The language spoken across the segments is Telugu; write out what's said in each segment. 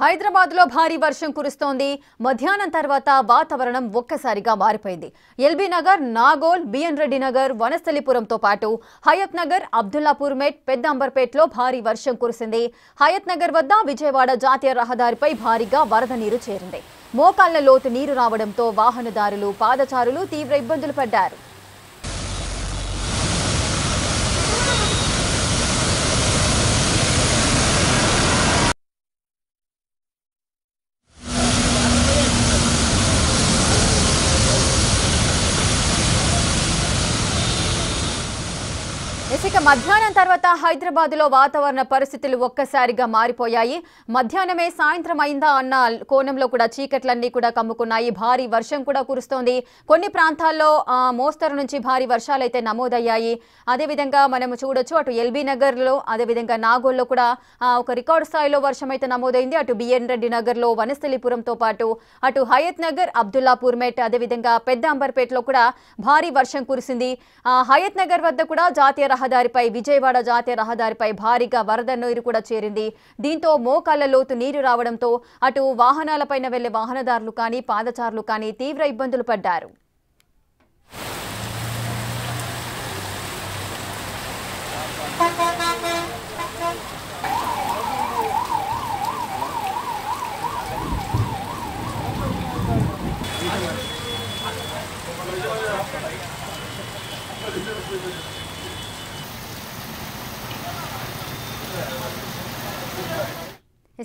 హైదరాబాద్ లో భారీ వర్షం కురుస్తోంది. మధ్యాహ్నం తర్వాత వాతావరణం ఒక్కసారిగా మారిపోయింది. ఎల్బీ నగర్, నాగోల్, బిఎన్ రెడ్డి నగర్, వనస్థలిపురంతో పాటు హయత్ నగర్, అబ్దుల్లాపూర్ మెట్, పెద్ద అంబర్పేటలో భారీ వర్షం కురిసింది. హయత్ నగర్ వద్ద విజయవాడ జాతీయ రహదారిపై భారీగా వరద నీరు చేరింది. మోకాళ్ల లోతు నీరు రావడంతో వాహనదారులు, పాదచారులు తీవ్ర ఇబ్బందులు పడ్డారు. ఇక మధ్యాహ్నం తర్వాత హైదరాబాద్ లో వాతావరణ పరిస్థితులు ఒక్కసారిగా మారిపోయాయి. మధ్యాహ్నమే సాయంత్రం అయిందా అన్న కోణంలో కూడా చీకట్లన్నీ కూడా కమ్ముకున్నాయి. భారీ వర్షం కూడా కురుస్తోంది. కొన్ని ప్రాంతాల్లో మోస్తరు నుంచి భారీ వర్షాలు అయితే నమోదయ్యాయి. అదేవిధంగా మనం చూడొచ్చు, అటు ఎల్బీ నగర్ లో, అదేవిధంగా నాగోల్లో కూడా ఒక రికార్డు స్థాయిలో వర్షం అయితే నమోదైంది. అటు బిఎన్ రెడ్డి నగర్ లో, వనస్థలిపురంతో పాటు అటు హయత్ నగర్, అబ్దుల్లాపూర్ మెట్, అదేవిధంగా పెద్ద అంబర్పేటలో కూడా భారీ వర్షం కురిసింది. హయత్ నగర్ వద్ద కూడా జాతీయ రహదారిపై, విజయవాడ జాతీయ రహదారిపై భారీగా వరద నీరు కూడా చేరింది. దీంతో మోకాళ్ల లోతు నీరు రావడంతో అటు వాహనాలపైన వెళ్లే వాహనదారులు కానీ, పాదచారులు కానీ తీవ్ర ఇబ్బందులు పడ్డారు.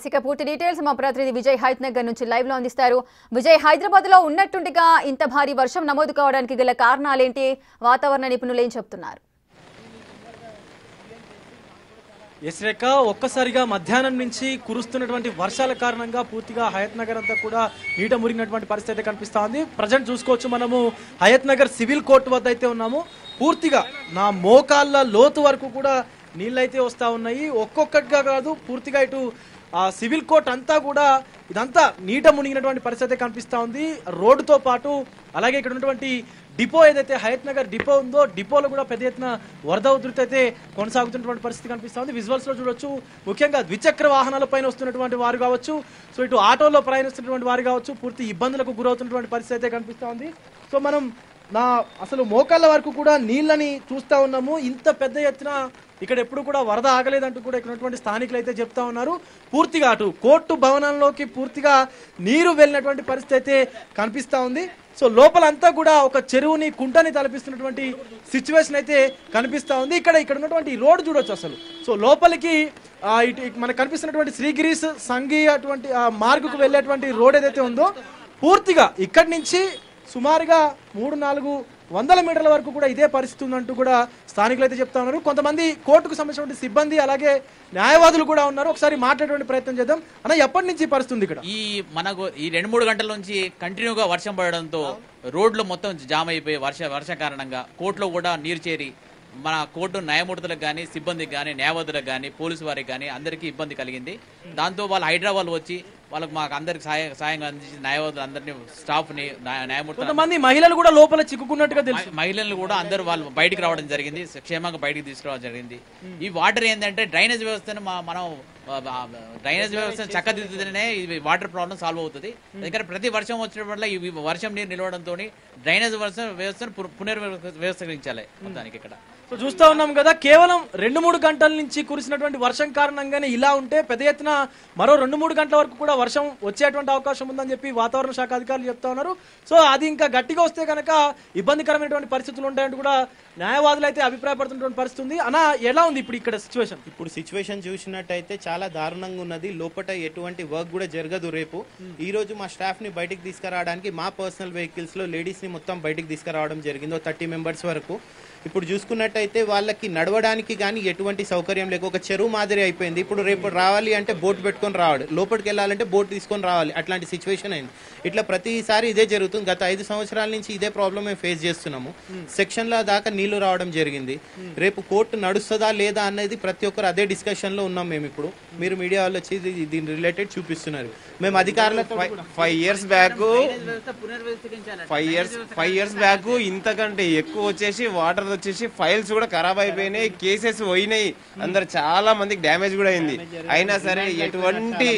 ఇక పూర్తి డీటెయిల్స్ మా ప్రతినిధి విజయ్ హయత్ నగర్ నుంచి లైవ్ లో అందిస్తారు. విజయ్, హైదరాబాద్ లో ఉన్నట్టుండిగా ఇంత భారీ వర్షం నమోదు కావడానికి గల కారణాలేంటి? వాతావరణ నిపుణులు ఏం చెప్తున్నారు? రేఖ, ఒక్కసారిగా మధ్యాహ్నం నుంచి కురుస్తున్నటువంటి వర్షాల కారణంగా పూర్తిగా హయత్ నగర్ అంతా కూడా నీట మురిగినటువంటి పరిస్థితి కనిపిస్తా ఉంది. ప్రజెంట్ చూసుకోవచ్చు, మనము హయత్ నగర్ సివిల్ కోర్టు వద్ద అయితే ఉన్నాము. పూర్తిగా నా మోకాళ్ళ లోతు వరకు కూడా నీళ్ళైతే వస్తా ఉన్నాయి. ఒక్కొక్కటిగా కాదు, పూర్తిగా ఇటు సివిల్ కోర్ట్ అంతా కూడా ఇదంతా నీట మునిగినటువంటి పరిస్థితి కనిపిస్తా ఉంది. రోడ్డుతో పాటు అలాగే ఇక్కడ ఉన్నటువంటి డిపో ఏదైతే హయత్ నగర్ డిపో ఉందో, డిపోలో కూడా పెద్ద ఎత్తున వరద ఉధృతి అయితే కొనసాగుతున్నటువంటి పరిస్థితి కనిపిస్తా ఉంది. విజువల్స్ లో చూడొచ్చు, ముఖ్యంగా ద్విచక్ర వాహనాల పైన వస్తున్నటువంటి వారు కావచ్చు, సో ఇటు ఆటోలో ప్రయాణిస్తున్నటువంటి వారు కావచ్చు, పూర్తి ఇబ్బందులకు గురవుతున్నటువంటి పరిస్థితి అయితే కనిపిస్తా ఉంది. సో మనం అసలు మోకాళ్ళ వరకు కూడా నీళ్ళని చూస్తా ఉన్నాము. ఇంత పెద్ద ఎత్తున ఇక్కడ ఎప్పుడు కూడా వరద ఆగలేదంటూ కూడా ఇక్కడ ఉన్నటువంటి స్థానికులు అయితే చెప్తా ఉన్నారు. పూర్తిగా అటు కోర్టు భవనంలోకి పూర్తిగా నీరు వెళ్ళినటువంటి పరిస్థితి అయితే కనిపిస్తా ఉంది. సో లోపలంతా కూడా ఒక చెరువుని, కుంటని తలపిస్తున్నటువంటి సిచ్యువేషన్ అయితే కనిపిస్తా ఉంది. ఇక్కడ ఉన్నటువంటి రోడ్డు చూడొచ్చు అసలు. సో లోపలికి ఇటు మనకు కనిపిస్తున్నటువంటి శ్రీగిరీస్ సంఘీ అటువంటి మార్గుకు వెళ్ళేటువంటి రోడ్ ఏదైతే ఉందో, పూర్తిగా ఇక్కడి నుంచి సుమారుగా 300-400 మీటర్ల వరకు కూడా ఇదే పరిస్థితి ఉందంటూ కూడా స్థానికులు అయితే చెప్తా ఉన్నారు. కొంతమంది కోర్టుకు సంబంధించినటువంటి సిబ్బంది అలాగే న్యాయవాదులు కూడా ఉన్నారు. ఒకసారి మాట్లాడేటువంటి ప్రయత్నం చేద్దాం. అన్న, ఎప్పటి నుంచి పరిస్థితి ఇక్కడ? మనకు ఈ 2-3 గంటల నుంచి కంటిన్యూగా వర్షం పడడంతో రోడ్లు మొత్తం జామ్ అయిపోయి వర్షం కారణంగా కోర్టులో కూడా నీరు చేరి మన కోర్టు న్యాయమూర్తులకు కానీ, సిబ్బందికి కానీ, న్యాయవాదులకు కానీ, పోలీసు వారికి కానీ అందరికీ ఇబ్బంది కలిగింది. దాంతో వాళ్ళు హైదరాబాద్ వచ్చి వాళ్ళకి మాకు అందరికి సాయంగా అందించి న్యాయవాదులు అందరినీ, స్టాఫ్ ని, న్యాయమూర్తులు, కొంతమంది మహిళలు కూడా లోపల చిక్కుకున్నట్టుగా తెలుసు. మహిళలు కూడా అందరూ వాళ్ళు బయటికి రావడం జరిగింది, క్షేమంగా బయటికి తీసుకురావడం జరిగింది. ఈ వాటర్ ఏంటంటే డ్రైనేజ్ వ్యవస్థను మనం డ్రైనేజ్ వ్యవస్థను చక్కదిద్దుతూనే ఈ వాటర్ ప్రాబ్లం సాల్వ్ అవుతుంది. ఎందుకంటే ప్రతి వర్షం వచ్చిన వల్ల ఈ వర్షం నీరు నిలవడంతో డ్రైనేజ్ వ్యవస్థను పునర్వ్యవస్థీకరించాలి మొత్తానికి ఇక్కడ. సో చూస్తా ఉన్నాం కదా, కేవలం 2-3 గంటల నుంచి కురిసినటువంటి వర్షం కారణంగానే ఇలా ఉంటే పెద్ద ఎత్తున మరో 2-3 గంటల వరకు కూడా వర్షం వచ్చేటువంటి అవకాశం ఉందని చెప్పి వాతావరణ శాఖ అధికారులు చెప్తా ఉన్నారు. సో అది ఇంకా గట్టిగా వస్తే కనుక ఇబ్బందికరమైనటువంటి పరిస్థితులు ఉంటాయంటూ కూడా న్యాయవాదులు అయితే అభిప్రాయపడుతున్నటువంటి పరిస్థితి ఉంది. అన్న, ఎలా ఉంది ఇప్పుడు ఇక్కడ సిచ్యువేషన్? ఇప్పుడు సిచ్యువేషన్ చూసినట్టయితే చాలా దారుణంగా ఉన్నది. లోపల ఎటువంటి వర్క్ కూడా జరగదు. రేపు ఈ రోజు మా స్టాఫ్ ని బయటికి తీసుకురావడానికి మా పర్సనల్ వెహికల్స్ లో లేడీస్ ని మొత్తం బయటికి తీసుకురావడం జరిగింది, 30 మెంబర్స్ వరకు. ఇప్పుడు చూసుకున్నట్టయితే వాళ్ళకి నడవడానికి కానీ ఎటువంటి సౌకర్యం లేక ఒక చెరువు మాదిరి అయిపోయింది. ఇప్పుడు రేపు రావాలి అంటే బోట్ పెట్టుకొని రావాలి, లోపలికి వెళ్ళాలంటే బోట్ తీసుకొని రావాలి, అట్లాంటి సిచ్యువేషన్ అయింది. ఇట్లా ప్రతిసారి ఇదే జరుగుతుంది. గత 5 సంవత్సరాల నుంచి ఇదే ప్రాబ్లం మేము ఫేస్ చేస్తున్నాము. సెక్షన్ల దాకా నీళ్లు రావడం జరిగింది. రేపు కోర్టు నడుస్తుందా లేదా అనేది ప్రతి ఒక్కరు అదే డిస్కషన్ లో ఉన్నాం మేము. ఇప్పుడు మీరు మీడియా వాళ్ళు వచ్చి దీని రిలేటెడ్ చూపిస్తున్నారు. మేము అధికారులకు 5 ఇయర్స్ బ్యాక్ ఇంతకంటే ఎక్కువ వచ్చేసి వాటర్ వచ్చేసి ఫైల్స్ కూడా ఖరాబ్ అయిపోయినాయి, కేసెస్ పోయినాయి, అందరు చాలా మందికి డ్యామేజ్ కూడా అయింది. అయినా సరే ఎటువంటి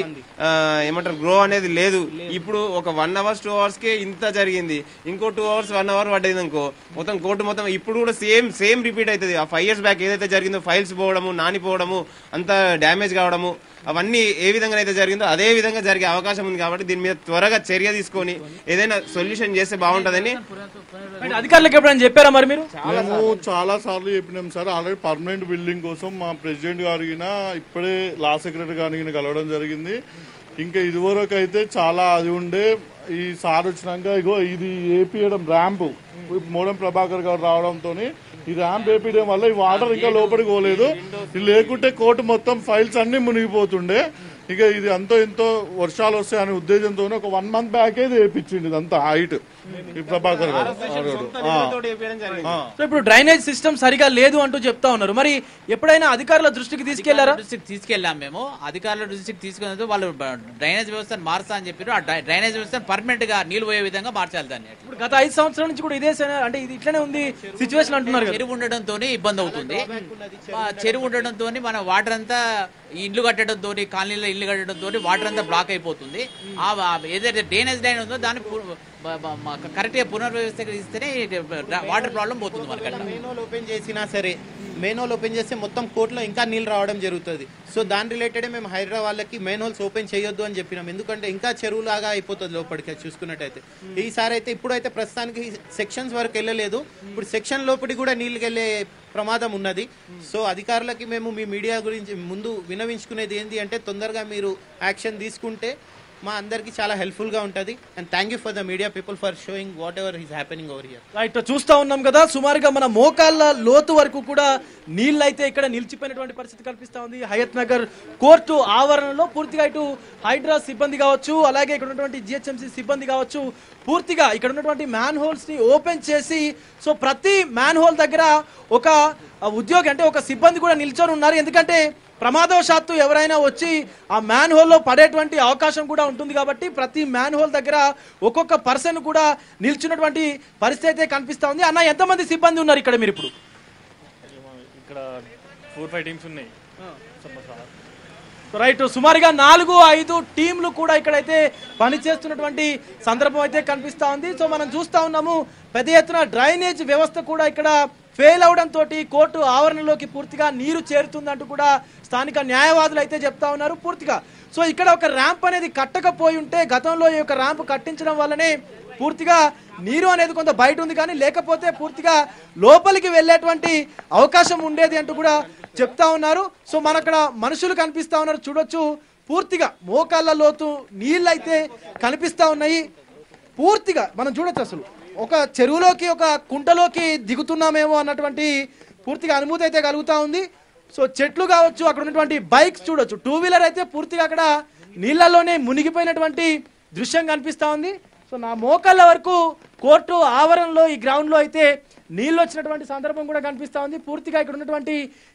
ఏమంటారు గ్రో అనేది లేదు. ఇప్పుడు ఒక 1 hours 2 hours కే ఇంత జరిగింది. ఇంకో 2 hours 1 hour పడ్డది అనుకో మొత్తం కోర్టు మొత్తం ఇప్పుడు కూడా సేమ్ రిపీట్ అవుతుంది. ఆ 5 years బ్యాక్ ఏదైతే జరిగిందో ఫైల్స్ పోవడము, నానిపోవడము, అంత డ్యామేజ్ కావడము, అవన్నీ ఏ విధంగా అయితే జరిగిందో అదే విధంగా జరిగే అవకాశం ఉంది. కాబట్టి దీని మీద త్వరగా చర్య తీసుకొని ఏదైనా సొల్యూషన్ చేస్తే బాగుంటుందని అధికారులకు ఎప్పుడైనా చెప్పారా? మరి మీరు మేము చాలా సార్లు చెప్పినాం సార్. ఆల్రెడీ పర్మనెంట్ బిల్డింగ్ కోసం మా ప్రెసిడెంట్ గారిగిన ఇప్పుడే లా సెక్రటరీ గారిని కలవడం జరిగింది. ఇంకా ఇదివరకు అయితే చాలా అది ఉండే, ఈ సార్ వచ్చినాక ఇగో ఇది ఏపీయడం ర్యాంపు మోడం ప్రభాకర్ గారు రావడంతో ఈ ర్యాంప్ వేపించడం వల్ల ఈ వాటర్ ఇంకా లోపలికి పోలేదు. ఇది లేకుంటే కోర్టు మొత్తం ఫైల్స్ అన్ని మునిగిపోతుండే. ఇక ఇది ఎంతో వర్షాలు వస్తాయనే ఉద్దేశంతో ఒక 1 month బ్యాక్ ఇది వేపించింది ఇదంతా హైట్ ఈ ప్రభాకర్ గారు. సో ఇప్పుడు డ్రైనేజ్ సిస్టమ్ సరిగా లేదు అంటూ చెప్తా ఉన్నారు. మరి ఎప్పుడైనా అధికారుల దృష్టికి తీసుకెళ్లారా? తీసుకెళ్ళాం మేము. అధికారుల దృష్టికి తీసుకున్న వాళ్ళు డ్రైనేజ్ వ్యవస్థను మార్చా అని చెప్పారు. ఆ డ్రైనేజ్ వ్యవస్థను పర్మనెంట్ గా నీళ్లు పోయే విధంగా మార్చాలి దాన్ని. ఇప్పుడు గత 5 సంవత్సరాల నుంచి కూడా ఇదే అంటే ఇది ఇట్లనే ఉంది సిచ్యువేషన్ అంటున్నారు. చెరువు ఉండడంతో ఇబ్బంది అవుతుంది. చెరువు ఉండడంతో మన వాటర్ అంతా ఇల్లు కట్టడంతో, కాలనీలో ఇల్లు కట్టడంతో వాటర్ అంతా బ్లాక్ అయిపోతుంది. ఏదైతే డ్రైనేజ్ లైన్ ఉందో దాన్ని కరెక్ట్ గా పునర్వ్యవస్థీకరిస్తేనే వాటర్ ప్రాబ్లం పోతుంది. మనకి మెయిన్ ఓపెన్ చేసినా సరే, మెయిన్ హోల్ ఓపెన్ చేస్తే మొత్తం కోర్టులో ఇంకా నీళ్ళు రావడం జరుగుతుంది. సో దాని రిలేటెడ్ మేము హైదరాబాద్ వాళ్ళకి మెయిన్ హోల్స్ ఓపెన్ చేయొద్దు అని చెప్పినాం. ఎందుకంటే ఇంకా చెరువులాగా అయిపోతుంది లోపలికి చూసుకున్నట్టయితే. ఈసారి అయితే ఇప్పుడైతే ప్రస్తుతానికి సెక్షన్స్ వరకు వెళ్ళలేదు. ఇప్పుడు సెక్షన్ లోపలికి కూడా నీళ్ళకి వెళ్ళే ప్రమాదం ఉన్నది. సో అధికారులకి మేము మీ మీడియా గురించి ముందు వినవించుకునేది ఏంటి అంటే తొందరగా మీరు యాక్షన్ తీసుకుంటే మా అందరికి చాలా హెల్ప్ఫుల్ గా ఉంటది. And thank you for the media people for showing what ever is happening over here. Right, చూస్తా ఉన్నాం కదా, సుమారుగా మన మోకాళ్ళ లోతు వరకు కూడా నీళ్ళు అయితే ఇక్కడ నిలిచిపోయినటువంటి పరిస్థితి కనిపిస్తా ఉంది. హయత్ నగర్ కోర్టు ఆవరణలో పూర్తిగా ఇటు హైడ్రా సిబ్బంది కావచ్చు, అలాగే ఇక్కడ ఉన్నటువంటి జిహెచ్ఎంసీ సిబ్బంది కావచ్చు, పూర్తిగా ఇక్కడ ఉన్నటువంటి మ్యాన్ హోల్స్ ని ఓపెన్ చేసి, సో ప్రతి మ్యాన్ హోల్ దగ్గర ఒక ఉద్యోగి అంటే ఒక సిబ్బంది కూడా నిల్చొని ఉన్నారు. ఎందుకంటే ప్రమాదవశాత్తు ఎవరైనా వచ్చి ఆ మ్యాన్ హోల్లో పడేటువంటి అవకాశం కూడా ఉంటుంది. కాబట్టి ప్రతి మ్యాన్ హోల్ దగ్గర ఒక్కొక్క పర్సన్ కూడా నిల్చున్నటువంటి పరిస్థితి అయితే కనిపిస్తా ఉంది. అన్న, ఎంతమంది సిబ్బంది ఉన్నారు ఇక్కడ? మీరు ఇప్పుడు ఇక్కడ 4-5 టీమ్స్ ఉన్నాయి. రైట్, సుమారుగా 4-5 టీంలు కూడా ఇక్కడైతే పనిచేస్తున్నటువంటి సందర్భం అయితే కనిపిస్తా ఉంది. సో మనం చూస్తా ఉన్నాము, పెద్ద ఎత్తున డ్రైనేజ్ వ్యవస్థ కూడా ఇక్కడ ఫెయిల్ అవడంతో కోర్టు ఆవరణలోకి పూర్తిగా నీరు చేరుతుందంటూ కూడా స్థానిక న్యాయవాదులు అయితే చెప్తా ఉన్నారు. పూర్తిగా సో ఇక్కడ ఒక ర్యాంప్ అనేది కట్టకపోయి ఉంటే, గతంలో ఈ యొక్క ర్యాంప్ కట్టించడం వల్లనే పూర్తిగా నీరు అనేది కొంత బయట ఉంది, కానీ లేకపోతే పూర్తిగా లోపలికి వెళ్ళేటువంటి అవకాశం ఉండేది అంటూ కూడా చెప్తా ఉన్నారు. సో మనక్కడ మనుషులు కనిపిస్తా ఉన్నారు, చూడొచ్చు. పూర్తిగా మోకాళ్ళ లోతు నీళ్ళు అయితే కనిపిస్తా ఉన్నాయి. పూర్తిగా మనం చూడొచ్చు, అసలు ఒక చెరువులోకి ఒక కుంటలోకి దిగుతున్నామేమో అన్నటువంటి పూర్తిగా అనుభూతి అయితే కలుగుతా ఉంది. సో చెట్లు కావచ్చు, అక్కడ ఉన్నటువంటి బైక్స్ చూడొచ్చు, 2-వీలర్ అయితే పూర్తిగా అక్కడ నీళ్లలోనే మునిగిపోయినటువంటి దృశ్యం కనిపిస్తా ఉంది. సో నా మోకాళ్ళ వరకు కోర్టు ఆవరణలో ఈ గ్రౌండ్ లో అయితే నీళ్ళు వచ్చినటువంటి సందర్భం కూడా కనిపిస్తా ఉంది. పూర్తిగా ఇక్కడ ఉన్నటువంటి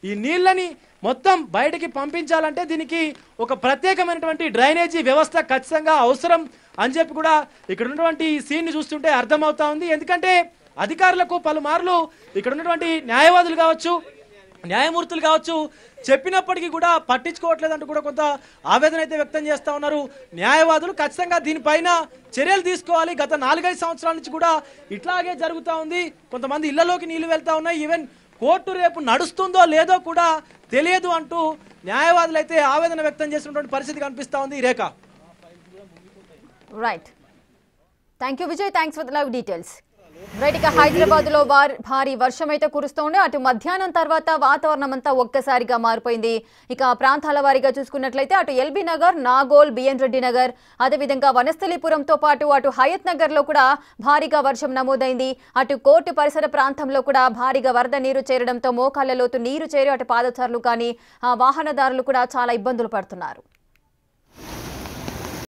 ఈ నీళ్ళని మొత్తం బయటికి పంపించాలంటే దీనికి ఒక ప్రత్యేకమైనటువంటి డ్రైనేజీ వ్యవస్థ ఖచ్చితంగా అవసరం అని చెప్పి కూడా ఇక్కడ ఉన్నటువంటి ఈ సీన్ ని చూస్తుంటే అర్థమవుతా ఉంది. ఎందుకంటే అధికారులకు పలుమార్లు ఇక్కడ ఉన్నటువంటి న్యాయవాదులు కావచ్చు, న్యాయమూర్తులు కావచ్చు చెప్పినప్పటికీ కూడా పట్టించుకోవట్లేదంటూ కూడా కొంత ఆవేదన అయితే వ్యక్తం చేస్తా ఉన్నారు న్యాయవాదులు. ఖచ్చితంగా దీనిపైన చర్యలు తీసుకోవాలి. గత 4-5 సంవత్సరాల నుంచి కూడా ఇట్లాగే జరుగుతూ ఉంది. కొంతమంది ఇళ్లలోకి నీళ్లు వెళ్తా ఉన్నాయి. ఈవెన్ కోర్టు రేపు నడుస్తుందో లేదో కూడా తెలియదు అంటూ న్యాయవాదులు అయితే ఆవేదన వ్యక్తం చేస్తున్నటువంటి పరిస్థితి కనిపిస్తా ఉంది. Rekha, right, thank you Vijay, thanks for the live details. Right, ఇక హైదరాబాద్ లో భారీ వర్షం అయితే కురుస్తోంది. అటు మధ్యాహ్నం తర్వాత వాతావరణం అంతా ఒక్కసారిగా మారిపోయింది. ఇక ప్రాంతాల వారీగా చూసుకున్నట్లయితే అటు ఎల్బీ నగర్, నాగోల్, బిఎన్ రెడ్డి నగర్, అదేవిధంగా వనస్థలిపురంతో పాటు అటు హయత్ నగర్ లో కూడా భారీగా వర్షం నమోదైంది. అటు కోర్టు పరిసర ప్రాంతంలో కూడా భారీగా వరద నీరు చేరడంతో మోకాళ్ల లోతు నీరు చేరి అటు పాదచారులు కానీ వాహనదారులు కూడా చాలా ఇబ్బందులు పడుతున్నారు.